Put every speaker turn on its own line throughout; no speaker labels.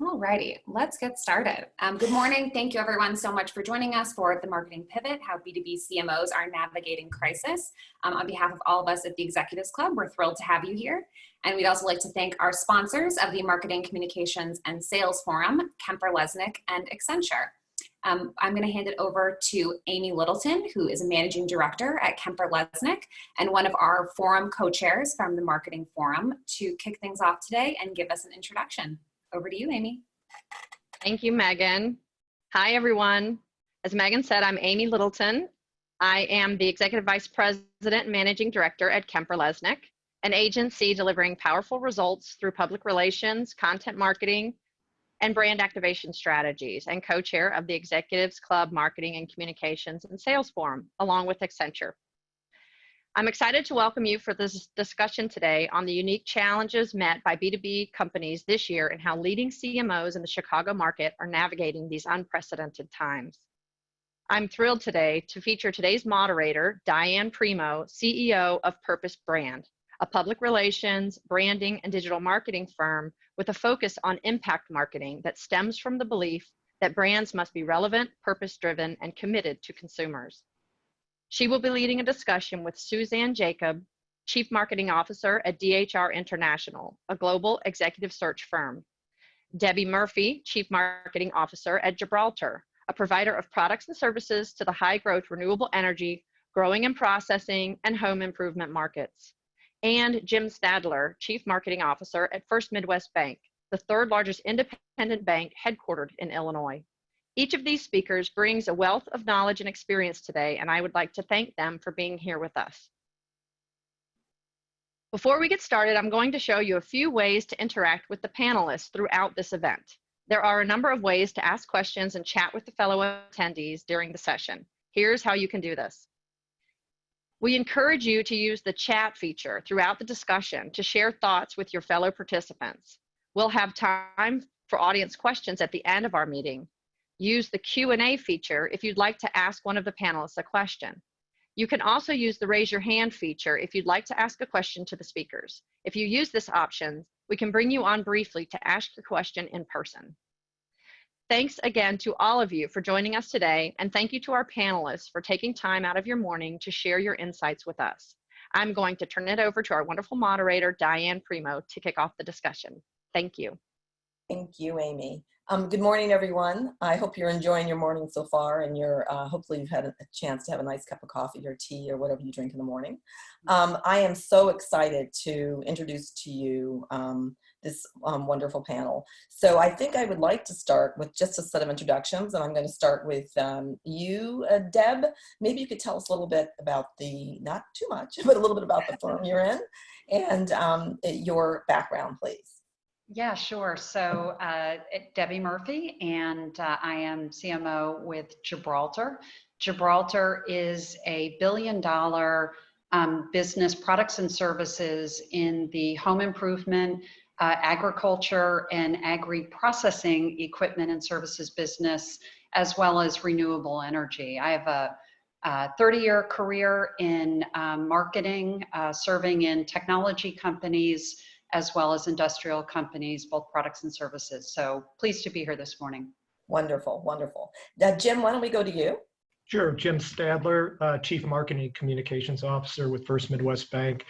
Alrighty, let's get started. Good morning. Thank you everyone so much for joining us for the Marketing Pivot, how B2B CMOs are navigating crisis. On behalf of all of us at the Executives Club, we're thrilled to have you here. And we'd also like to thank our sponsors of the Marketing Communications and Sales Forum, Kemper Lesnick and Accenture. I'm going to hand it over to Amy Littleton, who is a Managing Director at Kemper Lesnick and one of our forum co-chairs from the Marketing Forum, to kick things off today and give us an introduction. Over to you, Amy.
Thank you, Megan. Hi, everyone. As Megan said, I'm Amy Littleton. I am the Executive Vice President and Managing Director at Kemper Lesnick, an agency delivering powerful results through public relations, content marketing, and brand activation strategies, and co-chair of the Executives Club Marketing and Communications and Sales Forum, along with Accenture. I'm excited to welcome you for this discussion today on the unique challenges met by B2B companies this year and how leading CMOs in the Chicago market are navigating these unprecedented times. I'm thrilled today to feature today's moderator, Diane Primo, CEO of Purpose Brand, a public relations, branding, and digital marketing firm with a focus on impact marketing that stems from the belief that brands must be relevant, purpose-driven, and committed to consumers. She will be leading a discussion with Suzanne Jacob, Chief Marketing Officer at DHR International, a global executive search firm, Debbie Murphy, Chief Marketing Officer at Gibraltar, a provider of products and services to the high-growth renewable energy, growing and processing, and home improvement markets, and Jim Stadler, Chief Marketing Officer at First Midwest Bank, the third largest independent bank headquartered in Illinois. Each of these speakers brings a wealth of knowledge and experience today, and I would like to thank them for being here with us. Before we get started, I'm going to show you a few ways to interact with the panelists throughout this event. There are a number of ways to ask questions and chat with the fellow attendees during the session. Here's how you can do this. We encourage you to use the chat feature throughout the discussion to share thoughts with your fellow participants. We'll have time for audience questions at the end of our meeting. Use the Q&A feature if you'd like to ask one of the panelists a question. You can also use the raise your hand feature if you'd like to ask a question to the speakers. If you use this option, we can bring you on briefly to ask the question in person. Thanks again to all of you for joining us today, and thank you to our panelists for taking time out of your morning to share your insights with us. I'm going to turn it over to our wonderful moderator, Diane Primo, to kick off the discussion. Thank you.
Thank you, Amy. Good morning, everyone. I hope you're enjoying your morning so far, and hopefully you've had a chance to have a nice cup of coffee or tea or whatever you drink in the morning. I am so excited to introduce to you this wonderful panel. So I think I would like to start with just a set of introductions, and I'm going to start with you, Deb. Maybe you could tell us a little bit about not too much, but a little bit about the firm you're in and your background, please.
Yeah, sure. So Debbie Murphy, and I am CMO with Gibraltar. Gibraltar is a billion-dollar business, products and services in the home improvement, agriculture, and agri-processing equipment and services business, as well as renewable energy. I have a 30-year career in marketing, serving in technology companies, as well as industrial companies, both products and services. So pleased to be here this morning.
Wonderful, wonderful. Jim, why don't we go to you?
Sure, Jim Stadler, Chief Marketing Communications Officer with First Midwest Bank.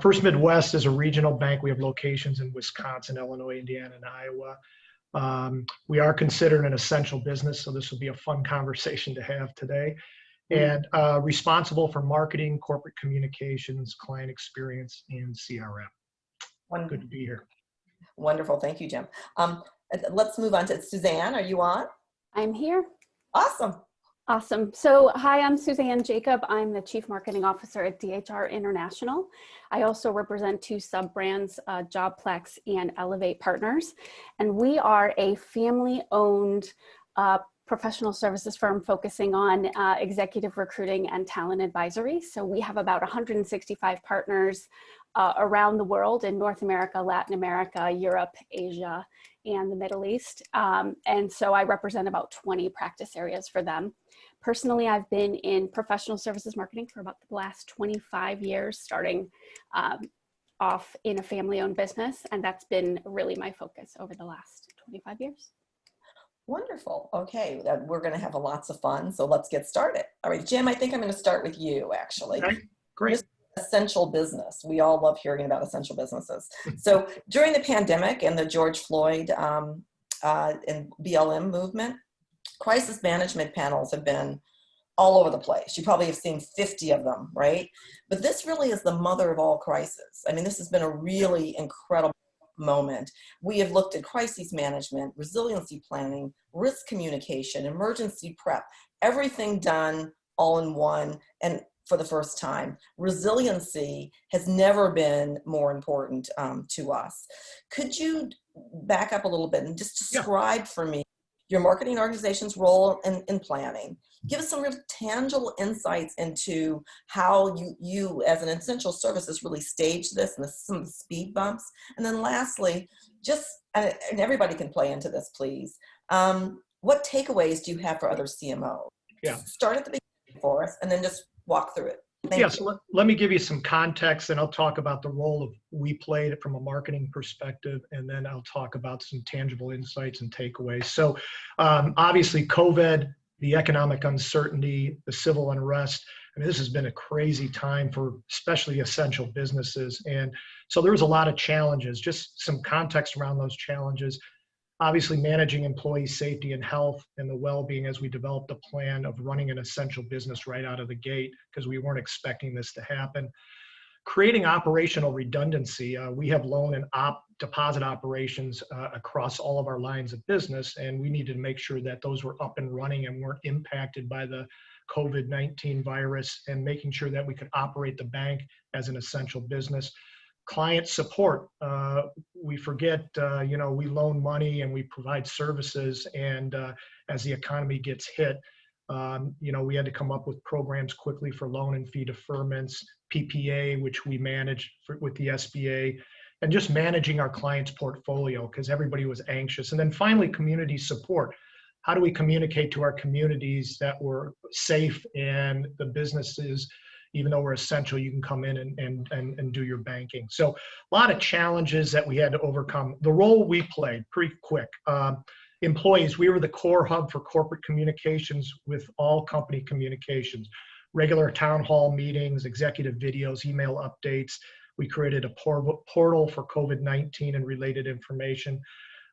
First Midwest is a regional bank. We have locations in Wisconsin, Illinois, Indiana, and Iowa. We are considered an essential business, so this will be a fun conversation to have today. And responsible for marketing, corporate communications, client experience, and CRM. Good to be here.
Wonderful. Thank you, Jim. Let's move on to Suzanne. Are you on?
I'm here.
Awesome.
Awesome. So hi, I'm Suzanne Jacob. I'm the Chief Marketing Officer at DHR International. I also represent two sub-brands, Jobplex and Elevate Partners. And we are a family-owned professional services firm focusing on executive recruiting and talent advisory. So we have about 165 partners around the world in North America, Latin America, Europe, Asia, and the Middle East. And so I represent about 20 practice areas for them. Personally, I've been in professional services marketing for about the last 25 years, starting off in a family-owned business, and that's been really my focus over the last 25 years.
Wonderful. Okay, we're going to have lots of fun, so let's get started. All right, Jim, I think I'm going to start with you, actually.
Okay, great.
Essential business. We all love hearing about essential businesses. So during the pandemic and the George Floyd and BLM movement, crisis management panels have been all over the place. You probably have seen 50 of them, right? But this really is the mother of all crises. I mean, this has been a really incredible moment. We have looked at crisis management, resiliency planning, risk communication, emergency prep, everything done all in one and for the first time. Resiliency has never been more important to us. Could you back up a little bit and just describe for me your marketing organization's role in planning? Give us some real tangible insights into how you as an essential services really stage this and some of the speed bumps. And then lastly, and everybody can play into this, please. What takeaways do you have for other CMOs?
Yeah.
Start at the beginning for us and then just walk through it. Thank you.
So let me give you some context, and I'll talk about the role of we played from a marketing perspective, and then I'll talk about some tangible insights and takeaways. So obviously COVID, the economic uncertainty, the civil unrest, I mean, this has been a crazy time for especially essential businesses. And so there was a lot of challenges. Just some context around those challenges. Obviously managing employee safety and health and the well-being as we developed a plan of running an essential business right out of the gate because we weren't expecting this to happen. Creating operational redundancy. We have loan and deposit operations across all of our lines of business, and we needed to make sure that those were up and running and weren't impacted by the COVID-19 virus, and making sure that we could operate the bank as an essential business. Client support. We forget, we loan money and we provide services, and as the economy gets hit, we had to come up with programs quickly for loan and fee deferments, PPA, which we managed with the SBA, and just managing our clients' portfolio because everybody was anxious. And then finally, community support. How do we communicate to our communities that we're safe and the businesses, even though we're essential, you can come in and do your banking. So a lot of challenges that we had to overcome. The role we played, pretty quick. Employees, we were the core hub for corporate communications with all company communications, regular town hall meetings, executive videos, email updates. We created a portal for COVID-19 and related information.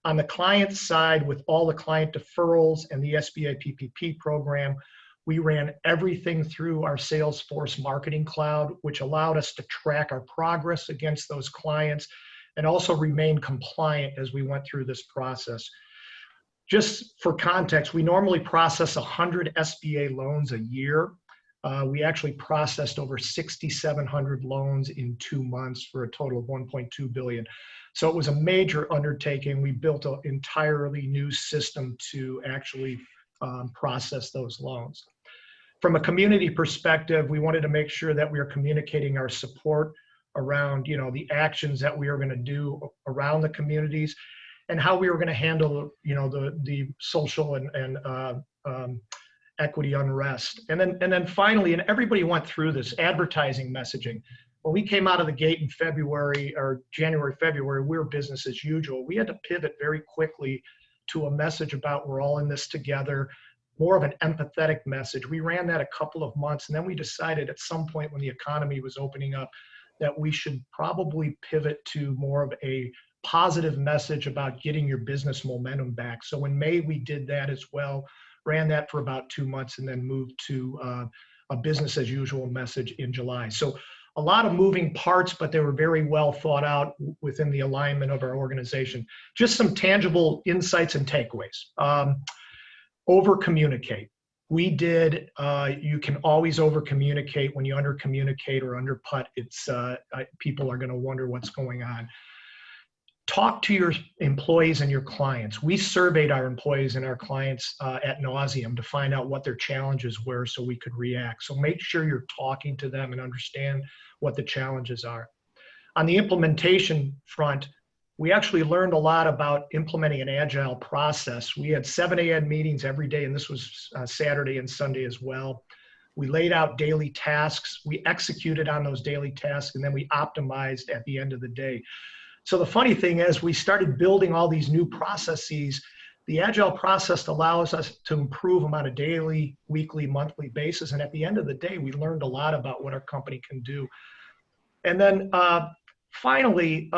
On the client side, with all the client deferrals and the SBA PPP program, we ran everything through our Salesforce Marketing Cloud, which allowed us to track our progress against those clients and also remain compliant as we went through this process. Just for context, we normally process 100 SBA loans a year. We actually processed over 6,700 loans in 2 months for a total of $1.2 billion. So it was a major undertaking. We built an entirely new system to actually process those loans. From a community perspective, we wanted to make sure that we are communicating our support around, the actions that we are going to do around the communities and how we were going to handle, the social and equity unrest. And then finally, and everybody went through this, advertising messaging. When we came out of the gate in February or January, February, we were business as usual. We had to pivot very quickly to a message about we're all in this together, more of an empathetic message. We ran that a couple of months, and then we decided at some point when the economy was opening up that we should probably pivot to more of a positive message about getting your business momentum back. So in May, we did that as well, ran that for about 2 months, and then moved to a business as usual message in July. So a lot of moving parts, but they were very well thought out within the alignment of our organization. Just some tangible insights and takeaways. Over communicate. We did, you can always over communicate. When you under communicate or under put, it's people are going to wonder what's going on. Talk to your employees and your clients. We surveyed our employees and our clients ad nauseum to find out what their challenges were so we could react. So make sure you're talking to them and understand what the challenges are. On the implementation front, we actually learned a lot about implementing an agile process. We had 7 a.m. meetings every day, and this was Saturday and Sunday as well. We laid out daily tasks, we executed on those daily tasks, and then we optimized at the end of the day. So the funny thing is, we started building all these new processes. The Agile process allows us to improve them on a daily, weekly, monthly basis. And at the end of the day, we learned a lot about what our company can do. And then finally,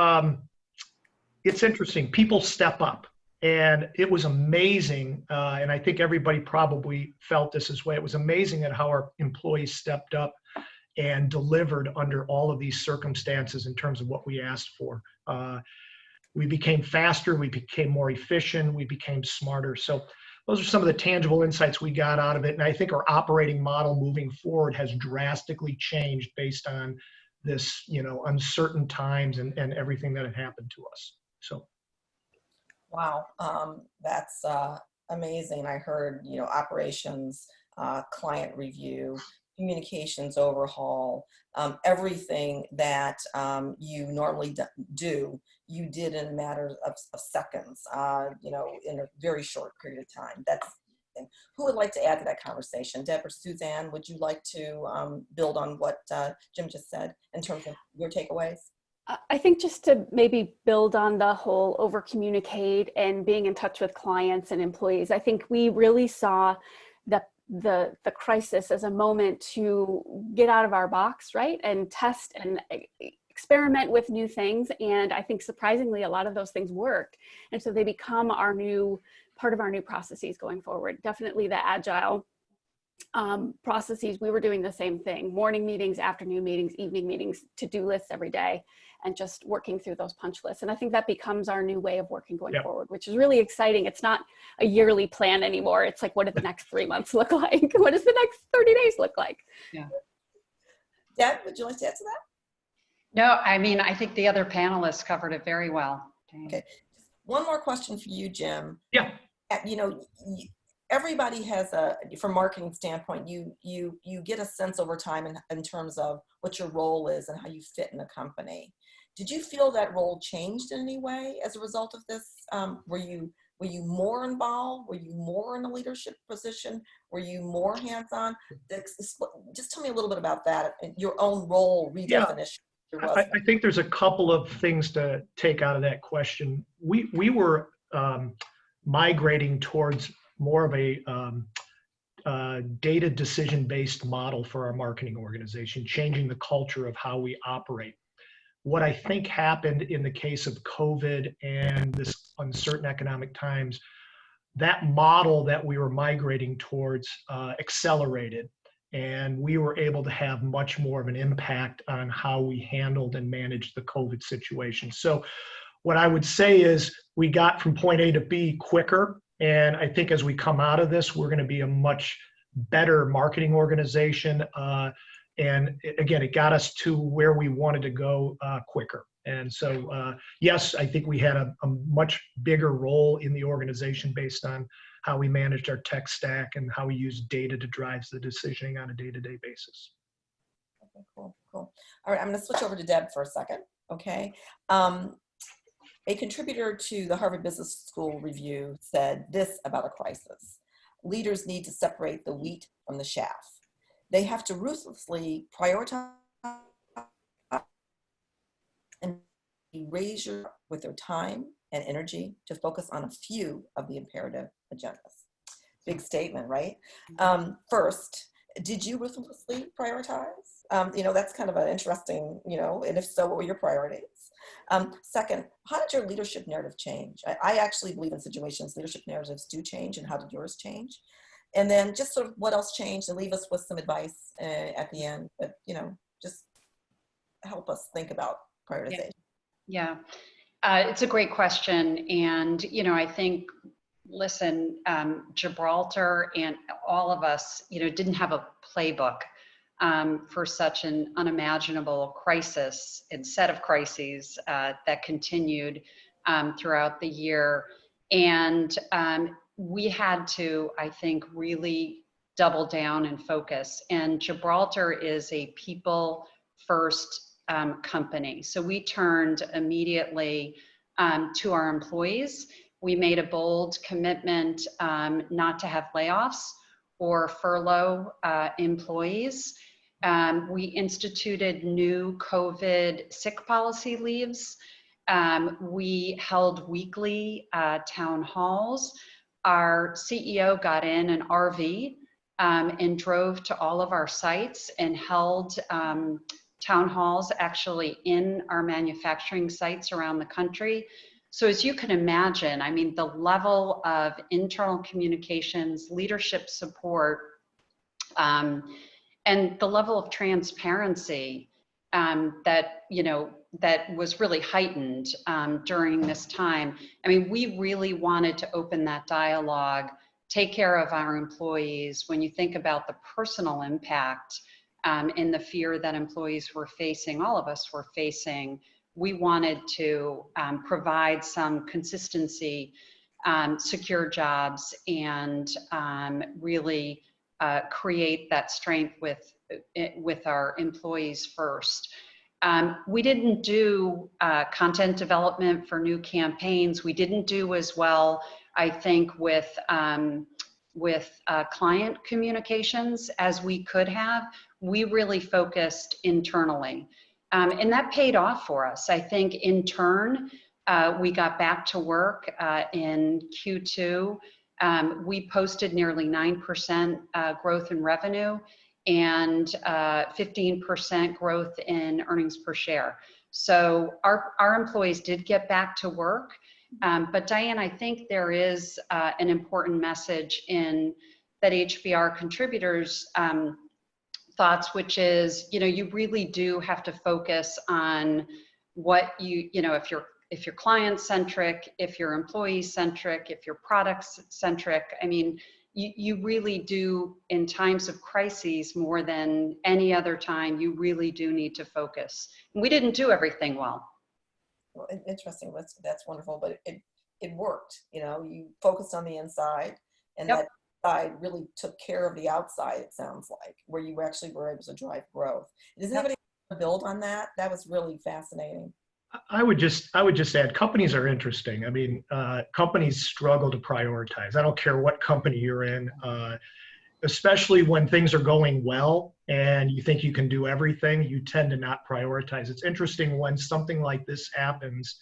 it's interesting, people step up. And it was amazing, and I think everybody probably felt this way. It was amazing at how our employees stepped up and delivered under all of these circumstances in terms of what we asked for. We became faster, we became more efficient, we became smarter. So those are some of the tangible insights we got out of it. And I think our operating model moving forward has drastically changed based on this, uncertain times and everything that had happened to us. So.
Wow, that's amazing. I heard, operations, client review, communications overhaul, everything that you normally do, you did in a matter of seconds, in a very short period of time. That's who would like to add to that conversation? Deb or Suzanne, would you like to build on what Jim just said in terms of your takeaways?
I think just to maybe build on the whole over communicate and being in touch with clients and employees, I think we really saw the crisis as a moment to get out of our box, right? And test and experiment with new things. And I think surprisingly, a lot of those things worked. And so they become part of our new processes going forward. Definitely the Agile processes, we were doing the same thing: morning meetings, afternoon meetings, evening meetings, to-do lists every day, and just working through those punch lists. And I think that becomes our new way of working going forward, which is really exciting. It's not a yearly plan anymore. It's like, what do the next 3 months look like? What does the next 30 days look like?
Yeah.
Deb, would you like to add to that?
No, I mean, I think the other panelists covered it very well.
Okay. One more question for you, Jim.
Yeah.
Everybody has from marketing standpoint, you get a sense over time in terms of what your role is and how you fit in the company. Did you feel that role changed in any way as a result of this? Were you more involved? Were you more in a leadership position? Were you more hands-on? Just tell me a little bit about that, your own role redefinition.
Yeah. I think there's a couple of things to take out of that question. We were migrating towards more of a data decision-based model for our marketing organization, changing the culture of how we operate. What I think happened in the case of COVID and this uncertain economic times, that model that we were migrating towards accelerated, and we were able to have much more of an impact on how we handled and managed the COVID situation. So what I would say is we got from point A to B quicker. And I think as we come out of this, we're going to be a much better marketing organization. And again, it got us to where we wanted to go quicker. And so, yes, I think we had a much bigger role in the organization based on how we managed our tech stack and how we use data to drive the decisioning on a day-to-day basis.
Okay, cool. All right, I'm going to switch over to Deb for a second. Okay. A contributor to the Harvard Business School review said this about a crisis: leaders need to separate the wheat from the chaff. They have to ruthlessly prioritize and erase with their time and energy to focus on a few of the imperative agendas. Big statement, right? First, did you ruthlessly prioritize? That's kind of an interesting, and if so, what were your priorities? Second, how did your leadership narrative change? I actually believe in situations, leadership narratives do change, and how did yours change? And then just sort of what else changed, and leave us with some advice at the end, but, just help us think about prioritization.
Yeah. It's a great question. And, I think, listen, Gibraltar and all of us, didn't have a playbook for such an unimaginable crisis and set of crises that continued throughout the year. And we had to, I think, really double down and focus. And Gibraltar is a people first company. So we turned immediately to our employees. We made a bold commitment not to have layoffs. or furlough employees. We instituted new COVID sick policy leaves. We held weekly town halls. Our CEO got in an RV and drove to all of our sites and held town halls actually in our manufacturing sites around the country. So as you can imagine, I mean, the level of internal communications, leadership support, and the level of transparency that, you know, that was really heightened during this time. I mean, we really wanted to open that dialogue, take care of our employees. When you think about the personal impact and the fear that employees were facing, all of us were facing, we wanted to provide some consistency, secure jobs, and really create that strength with our employees first. We didn't do content development for new campaigns. We didn't do as well, I think, with client communications as we could have. We really focused internally. And that paid off for us. I think in turn, we got back to work in Q2. We posted nearly 9% growth in revenue and 15% growth in earnings per share. So our employees did get back to work. But Diane, I think there is an important message in that HBR contributors thoughts, which is, you know, you really do have to focus on what you know, if you're client centric, if you're employee centric, if you're product centric. I mean, you really do, in times of crises more than any other time, you really do need to focus. And we didn't do everything well.
Well, interesting. That's wonderful, but it worked. You know, you focused on the inside, and
Yep.
that side really took care of the outside. It sounds like, where you actually were able to drive growth. Does anybody want to build on that? That was really fascinating.
I would just add, companies are interesting. I mean, companies struggle to prioritize. I don't care what company you're in, especially when things are going well and you think you can do everything, you tend to not prioritize. It's interesting when something like this happens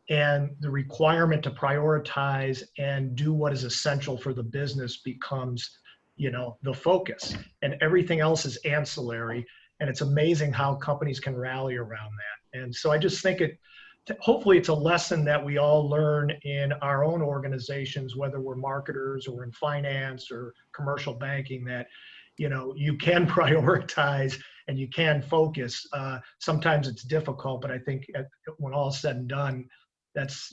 and the requirement to prioritize and do what is essential for the business becomes, you know, the focus, and everything else is ancillary. And it's amazing how companies can rally around that. And so I just think hopefully it's a lesson that we all learn in our own organizations, whether we're marketers or in finance or commercial banking, that, you know, you can prioritize and you can focus. Sometimes it's difficult, but I think when all is said and done, that's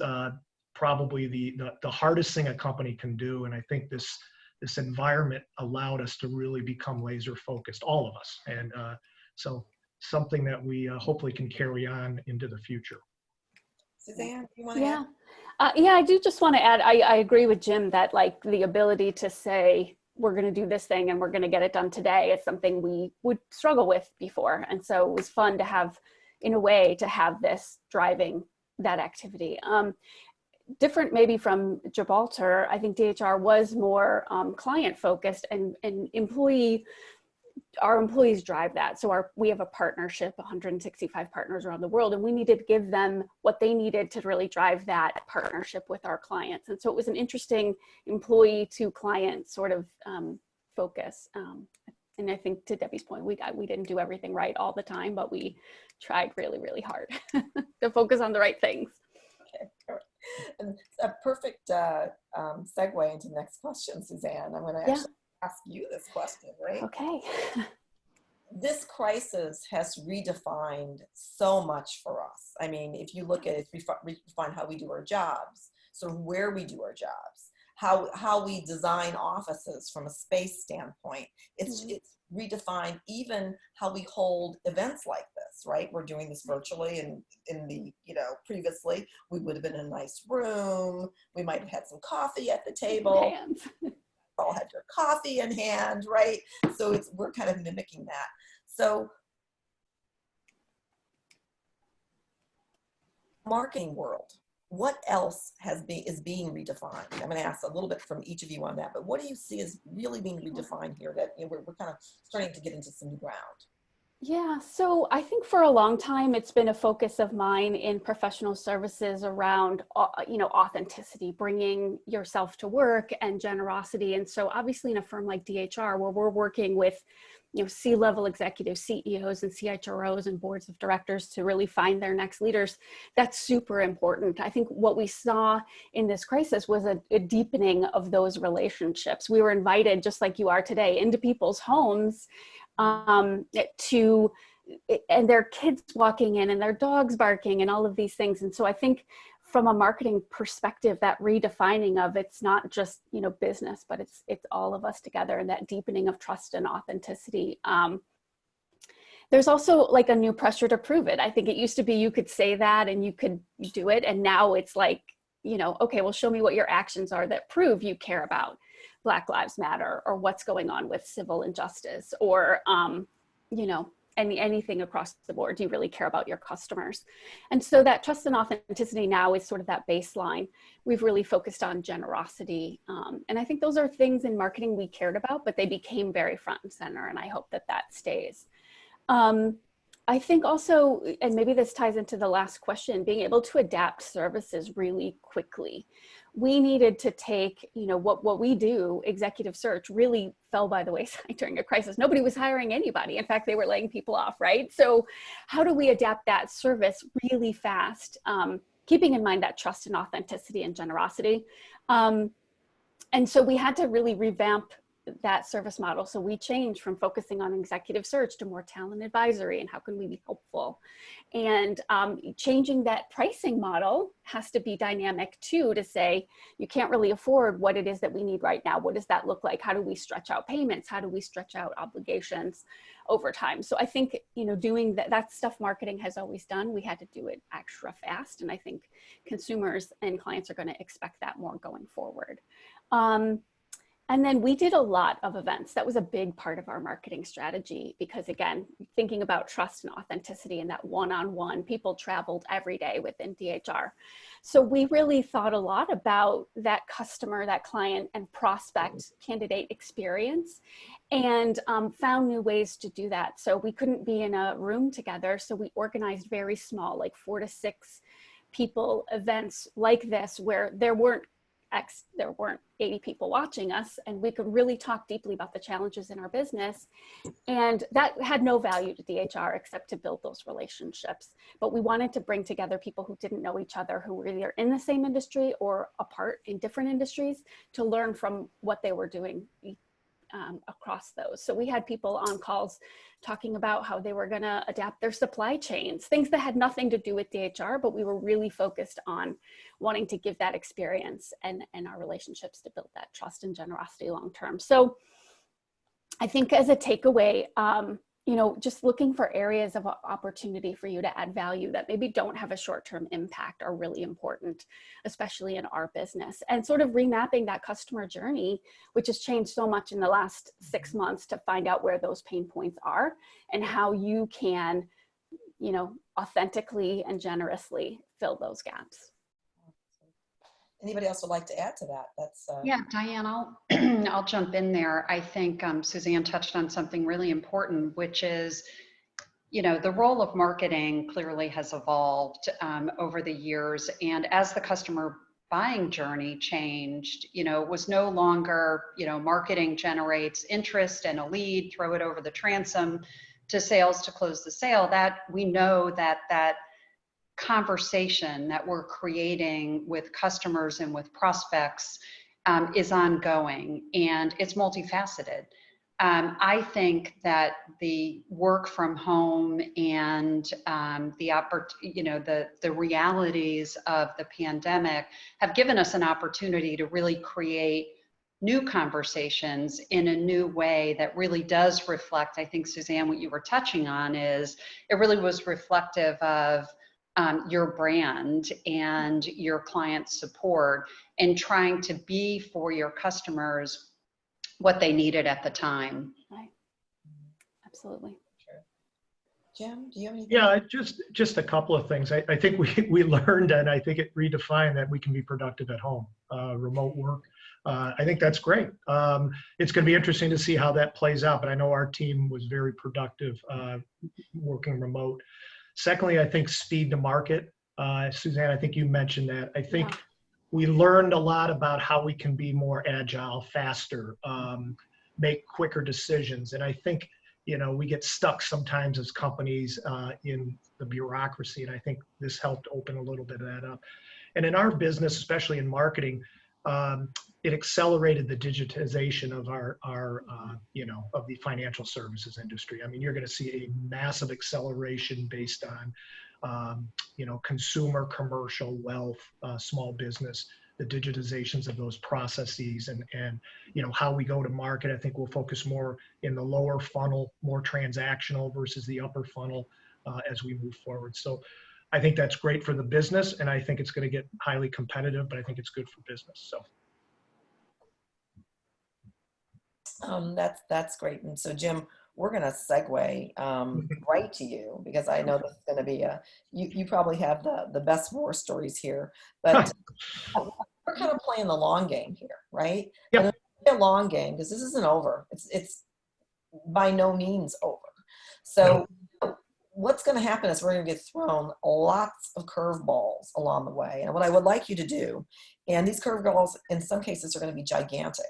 probably the hardest thing a company can do. And I think this environment allowed us to really become laser focused, all of us. And so something that we hopefully can carry on into the future.
Suzanne, do you want to add?
Yeah, I do just want to add, I agree with Jim that, like, the ability to say, we're going to do this thing and we're going to get it done today is something we would struggle with before. And so it was fun to have, in a way, to have this driving that activity. Different maybe from Gibraltar, I think DHR was more client focused, and our employees drive that. So we have a partnership, 165 partners around the world, and we needed to give them what they needed to really drive that partnership with our clients. And so it was an interesting employee to client sort of focus. And I think, to Debbie's point, we didn't do everything right all the time, but we tried really, really hard to focus on the right things.
Okay, all right. And a perfect segue into the next question, Suzanne. I'm going to actually ask you this question, right?
Okay.
This crisis has redefined so much for us. I mean, if you look at it, redefine how we do our jobs, sort of where we do our jobs, how we design offices from a space standpoint. It's redefined even how we hold events like this, right? We're doing this virtually, and in the, you know, previously we would have been in a nice room. We might have had some coffee at the table. All had your coffee in hand, right? So we're kind of mimicking that. So marketing world, what else is being redefined? I'm going to ask a little bit from each of you on that, but what do you see as really being redefined here that we're kind of starting to get into some new ground?
Yeah, so I think for a long time, it's been a focus of mine in professional services around, authenticity, bringing yourself to work and generosity. And so obviously in a firm like DHR, where we're working with, C-level executives, CEOs and CHROs and boards of directors to really find their next leaders, that's super important. I think what we saw in this crisis was a deepening of those relationships. We were invited, just like you are today, into people's homes and their kids walking in and their dogs barking and all of these things. And so I think from a marketing perspective, that redefining of it's not just, business, but it's all of us together, and that deepening of trust and authenticity. There's also like a new pressure to prove it. I think it used to be you could say that and you could do it. And now it's like, okay, well, show me what your actions are that prove you care about Black Lives Matter or what's going on with civil injustice or, anything across the board. Do you really care about your customers? And so that trust and authenticity now is sort of that baseline. We've really focused on generosity. And I think those are things in marketing we cared about, but they became very front and center. And I hope that stays. I think also, and maybe this ties into the last question, being able to adapt services really quickly. We needed to take, what we do, executive search, really fell by the wayside during a crisis. Nobody was hiring anybody. In fact, they were laying people off, right? So how do we adapt that service really fast, keeping in mind that trust and authenticity and generosity? And so we had to really revamp that service model. So we changed from focusing on executive search to more talent advisory and how can we be helpful. And changing that pricing model has to be dynamic too, to say, you can't really afford what it is that we need right now. What does that look like? How do we stretch out payments? How do we stretch out obligations over time? So I think, doing that stuff marketing has always done. We had to do it extra fast. And I think consumers and clients are going to expect that more going forward. And then we did a lot of events. That was a big part of our marketing strategy because, again, thinking about trust and authenticity and that one-on-one, people traveled every day within DHR. So we really thought a lot about that customer, that client and prospect candidate experience and found new ways to do that. So we couldn't be in a room together. So we organized very small, like 4 to 6 people events like this where there weren't 80 people watching us, and we could really talk deeply about the challenges in our business. And that had no value to DHR except to build those relationships. But we wanted to bring together people who didn't know each other, who were either in the same industry or apart in different industries, to learn from what they were doing across those. So we had people on calls talking about how they were going to adapt their supply chains, things that had nothing to do with DHR, but we were really focused on wanting to give that experience and our relationships to build that trust and generosity long term. So I think as a takeaway, just looking for areas of opportunity for you to add value that maybe don't have a short-term impact are really important, especially in our business. And sort of remapping that customer journey, which has changed so much in the last 6 months, to find out where those pain points are and how you can, authentically and generously fill those gaps.
Anybody else would like to add to that?
Yeah, Diane, I'll jump in there. I think Suzanne touched on something really important, which is, the role of marketing clearly has evolved over the years. And as the customer buying journey changed, it was no longer, marketing generates interest and a lead, throw it over the transom to sales to close the sale. That we know that conversation that we're creating with customers and with prospects is ongoing, and it's multifaceted. I think that the work from home and the realities of the pandemic have given us an opportunity to really create new conversations in a new way that really does reflect, I think, Suzanne, what you were touching on is it really was reflective of your brand and your client support and trying to be for your customers what they needed at the time.
Right. Absolutely.
Jim, do you have anything?
Yeah, just a couple of things. I think we learned, and I think it redefined that we can be productive at home, remote work. I think that's great. It's going to be interesting to see how that plays out, but I know our team was very productive working remote. Secondly, I think speed to market. Suzanne, I think you mentioned that. I think we learned a lot about how we can be more agile, faster, make quicker decisions. And I think, we get stuck sometimes as companies in the bureaucracy. And I think this helped open a little bit of that up. And in our business, especially in marketing, it accelerated the digitization of of the financial services industry. I mean, you're going to see a massive acceleration based on, consumer, commercial, wealth, small business, the digitizations of those processes and how we go to market. I think we'll focus more in the lower funnel, more transactional versus the upper funnel as we move forward. So I think that's great for the business, and I think it's going to get highly competitive, but I think it's good for business. So.
That's great. And so, Jim, we're going to segue right to you, because I know this is going to be you probably have the best war stories here, but we're kind of playing the long game here, right?
Yep.
And it's a long game because this isn't over. It's by no means over. So what's going to happen is we're going to get thrown lots of curveballs along the way. And what I would like you to do, and these curveballs in some cases are going to be gigantic,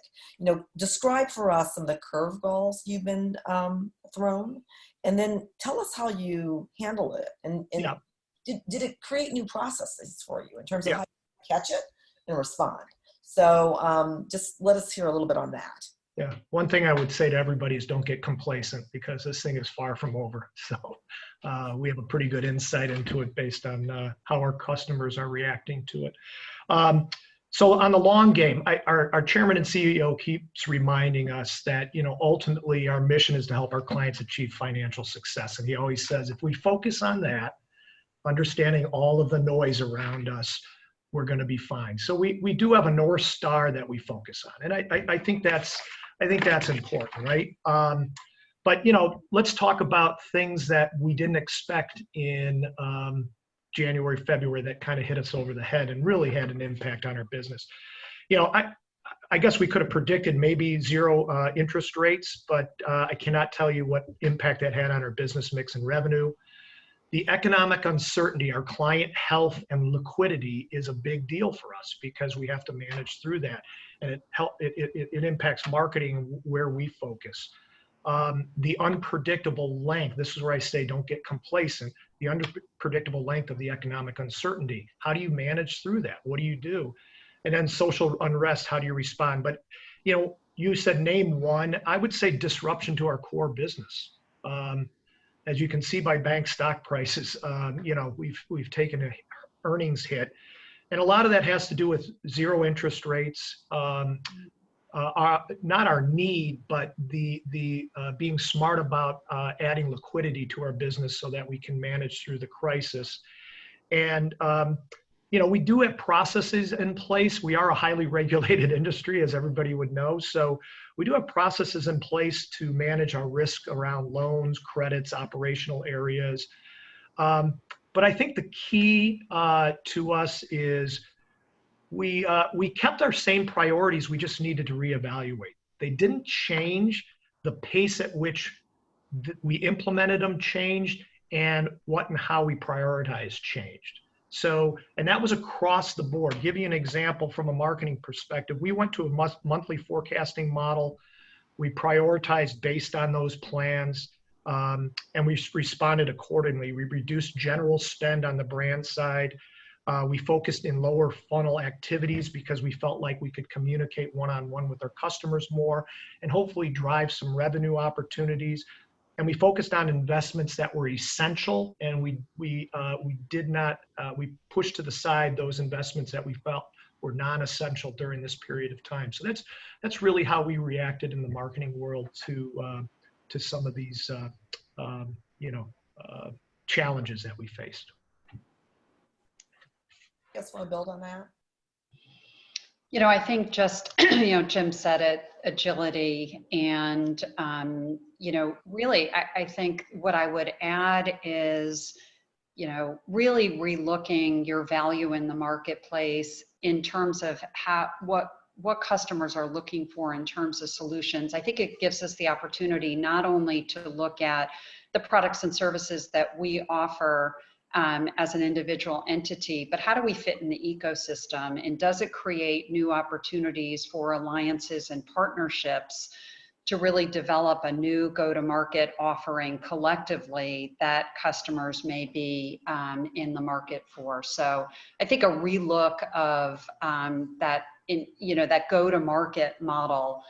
describe for us some of the curveballs you've been thrown, and then tell us how you handle it. And did it create new processes for you in terms of how you catch it and respond? So just let us hear a little bit on that.
Yeah, one thing I would say to everybody is don't get complacent, because this thing is far from over. So we have a pretty good insight into it based on how our customers are reacting to it. So on the long game, our chairman and CEO keeps reminding us that, ultimately our mission is to help our clients achieve financial success. And he always says, if we focus on that, understanding all of the noise around us, we're going to be fine. So we do have a North Star that we focus on. And I think that's important, right? But, let's talk about things that we didn't expect in January, February that kind of hit us over the head and really had an impact on our business. I guess we could have predicted maybe zero interest rates, but I cannot tell you what impact that had on our business mix and revenue. The economic uncertainty, our client health and liquidity is a big deal for us because we have to manage through that. And it impacts marketing where we focus. The unpredictable length, this is where I say don't get complacent, the unpredictable length of the economic uncertainty. How do you manage through that? What do you do? And then social unrest, how do you respond? But, you said name one. I would say disruption to our core business. As you can see by bank stock prices, we've taken an earnings hit. And a lot of that has to do with zero interest rates, not our need, but the being smart about adding liquidity to our business so that we can manage through the crisis. And, we do have processes in place. We are a highly regulated industry, as everybody would know. So we do have processes in place to manage our risk around loans, credits, operational areas. But I think the key to us is we kept our same priorities. We just needed to reevaluate. They didn't change. The pace at which we implemented them changed, and what and how we prioritized changed. So, and that was across the board. Give you an example from a marketing perspective. We went to a monthly forecasting model. We prioritized based on those plans, and we responded accordingly. We reduced general spend on the brand side. We focused in lower funnel activities because we felt like we could communicate one-on-one with our customers more and hopefully drive some revenue opportunities. And we focused on investments that were essential, and we pushed to the side those investments that we felt were non-essential during this period of time. So that's really how we reacted in the marketing world to some of these challenges that we faced.
You guys want to build on that?
I think just, Jim said it, agility and, really, I think what I would add is, really relooking your value in the marketplace in terms of what customers are looking for in terms of solutions. I think it gives us the opportunity not only to look at the products and services that we offer as an individual entity, but how do we fit in the ecosystem, and does it create new opportunities for alliances and partnerships to really develop a new go-to-market offering collectively that customers may be in the market for. So I think a relook of that go-to-market model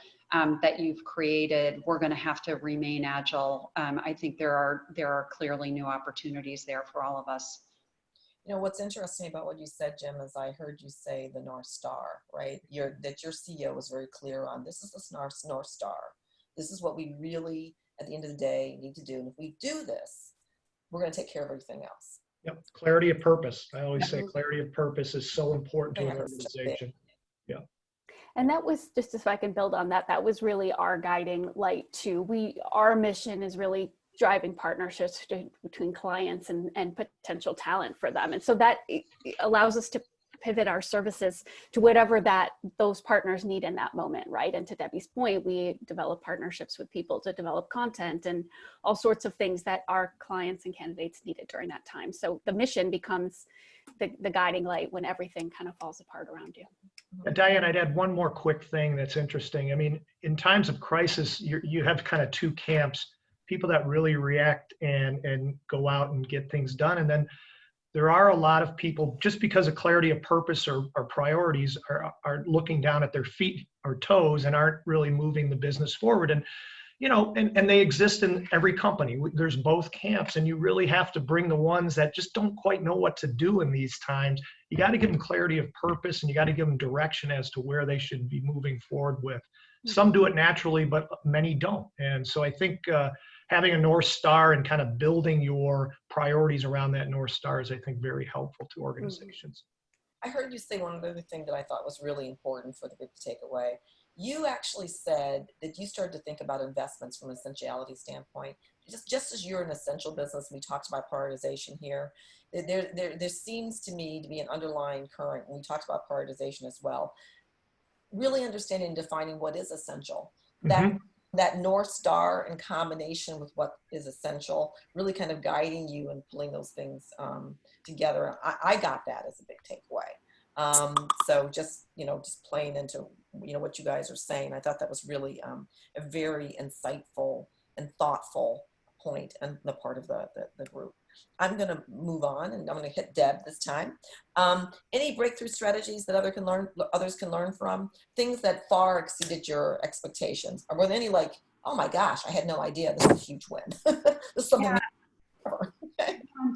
that you've created, we're going to have to remain agile. I think there are clearly new opportunities there for all of us.
What's interesting about what you said, Jim, is I heard you say the North Star, right? That your CEO was very clear on. This is the North Star. This is what we really, at the end of the day, need to do. And if we do this, we're going to take care of everything else.
Yep. Clarity of purpose. I always say clarity of purpose is so important to an organization. Yeah.
And that was, just if I can build on that, that was really our guiding light too. Our mission is really driving partnerships between clients and potential talent for them. And so that allows us to pivot our services to whatever those partners need in that moment, right? And to Debbie's point, we develop partnerships with people to develop content and all sorts of things that our clients and candidates needed during that time. So the mission becomes the guiding light when everything kind of falls apart around you.
Diane, I'd add one more quick thing that's interesting. I mean, in times of crisis, you have kind of two camps: people that really react and go out and get things done, and then there are a lot of people, just because of clarity of purpose or priorities, are looking down at their feet or toes and aren't really moving the business forward. And and they exist in every company. There's both camps, and you really have to bring the ones that just don't quite know what to do in these times. You got to give them clarity of purpose, and you got to give them direction as to where they should be moving forward with. Some do it naturally, but many don't. And so I think having a North Star and kind of building your priorities around that North Star is, I think, very helpful to organizations.
I heard you say one other thing that I thought was really important for the group to take away. You actually said that you started to think about investments from an essentiality standpoint. Just as you're an essential business, we talked about prioritization here. There seems to me to be an underlying current, and we talked about prioritization as well. Really understanding and defining what is essential. That North Star in combination with what is essential, really kind of guiding you and pulling those things together. I got that as a big takeaway. So just playing into what you guys are saying, I thought that was really a very insightful and thoughtful point on the part of the group. I'm going to move on, and I'm going to hit Deb this time. Any breakthrough strategies that others can learn from? Things that far exceeded your expectations? Or were there any like, oh my gosh, I had no idea, this is a huge win. This is something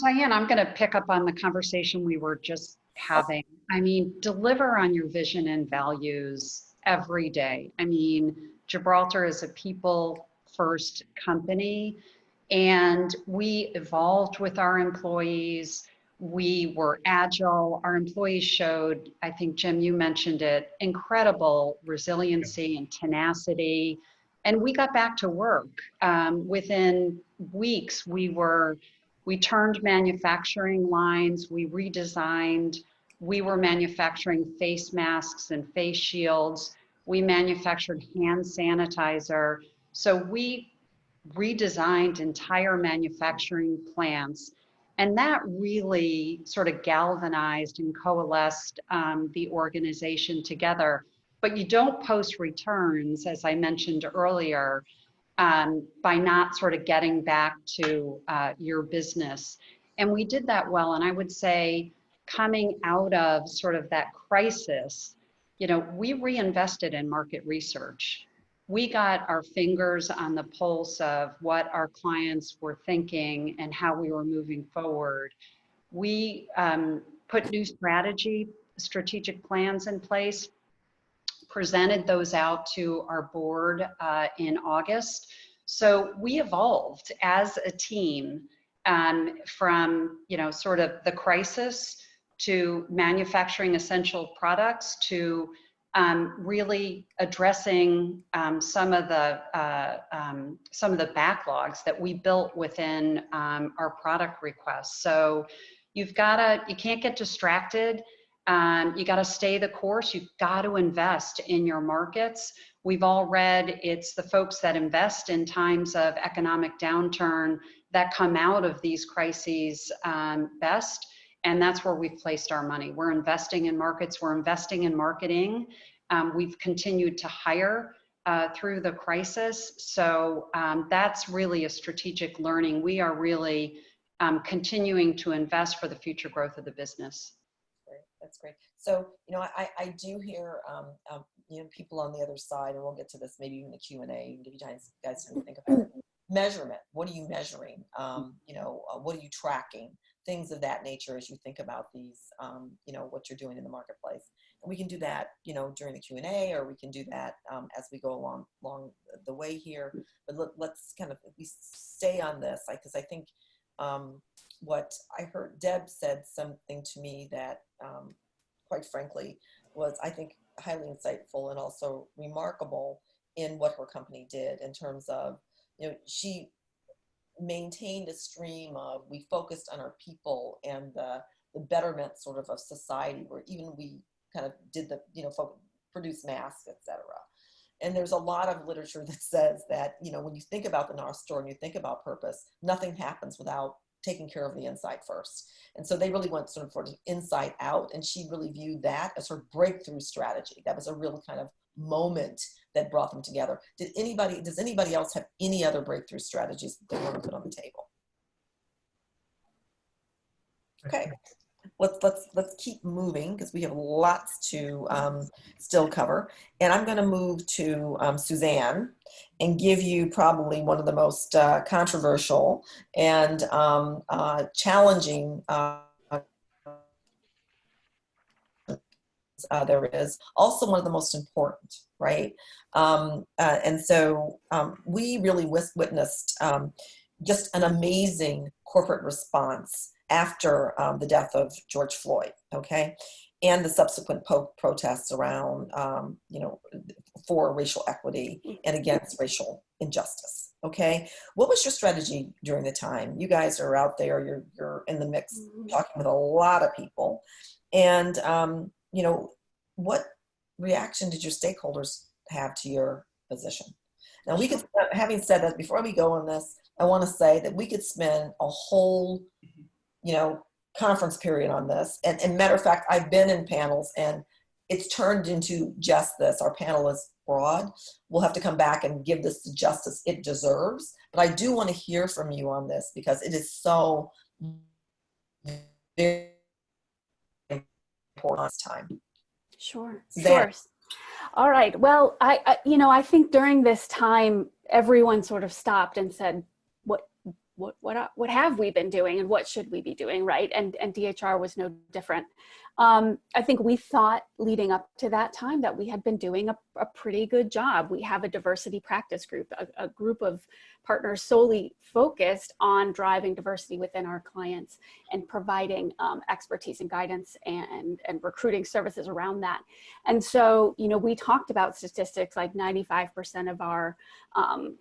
Diane, I'm going to pick up on the conversation we were just having. I mean, deliver on your vision and values every day. I mean, Gibraltar is a people-first company, and we evolved with our employees. We were agile. Our employees showed, I think, Jim, you mentioned it, incredible resiliency and tenacity. And we got back to work. Within weeks, we turned manufacturing lines, we redesigned, we were manufacturing face masks and face shields. We manufactured hand sanitizer. So we redesigned entire manufacturing plants. And that really sort of galvanized and coalesced the organization together. But you don't post returns, as I mentioned earlier, by not sort of getting back to your business. And we did that well. And I would say coming out of sort of that crisis, we reinvested in market research. We got our fingers on the pulse of what our clients were thinking and how we were moving forward. We put new strategic plans in place, presented those out to our board in August. So we evolved as a team from sort of the crisis to manufacturing essential products to really addressing some of the backlogs that we built within our product requests. So you can't get distracted. You got to stay the course. You've got to invest in your markets. We've all read it's the folks that invest in times of economic downturn that come out of these crises best. And that's where we've placed our money. We're investing in markets. We're investing in marketing. We've continued to hire through the crisis. So that's really a strategic learning. We are really continuing to invest for the future growth of the business.
Great. That's great. So, I do hear, people on the other side, and we'll get to this maybe in the Q&A, and give you guys time to think about it. Measurement. What are you measuring? What are you tracking? Things of that nature as you think about these, what you're doing in the marketplace. And we can do that, during the Q&A, or we can do that as we go along the way here. But let's kind of stay on this, because I think what I heard Deb said something to me that, quite frankly, was, I think, highly insightful and also remarkable in what her company did in terms of, she maintained a stream of, we focused on our people and the betterment sort of society, where even we kind of did the, produce masks, etc. And there's a lot of literature that says that, when you think about the North Star and you think about purpose, nothing happens without taking care of the inside first. And so they really went sort of for the inside out, and she really viewed that as her breakthrough strategy. That was a real kind of moment that brought them together. Does anybody else have any other breakthrough strategies that they want to put on the table? Okay, let's keep moving, because we have lots to still cover. And I'm going to move to Suzanne and give you probably one of the most controversial and challenging there is, also one of the most important, right? And so we really witnessed just an amazing corporate response after the death of George Floyd, okay? And the subsequent protests around, for racial equity and against racial injustice, okay? What was your strategy during the time? You guys are out there, you're in the mix, talking with a lot of people. And, what reaction did your stakeholders have to your position? Now, we could, having said that, before we go on this, I want to say that we could spend a whole, conference period on this. And matter of fact, I've been in panels and it's turned into just this. Our panel is broad. We'll have to come back and give this the justice it deserves. But I do want to hear from you on this, because it is so very important this time.
Sure.
Suzanne.
Sure. All right. Well, I think during this time, everyone sort of stopped and said, what have we been doing and what should we be doing, right? And DHR was no different. I think we thought leading up to that time that we had been doing a pretty good job. We have a diversity practice group, a group of partners solely focused on driving diversity within our clients and providing expertise and guidance and recruiting services around that. And so, we talked about statistics like 95% of our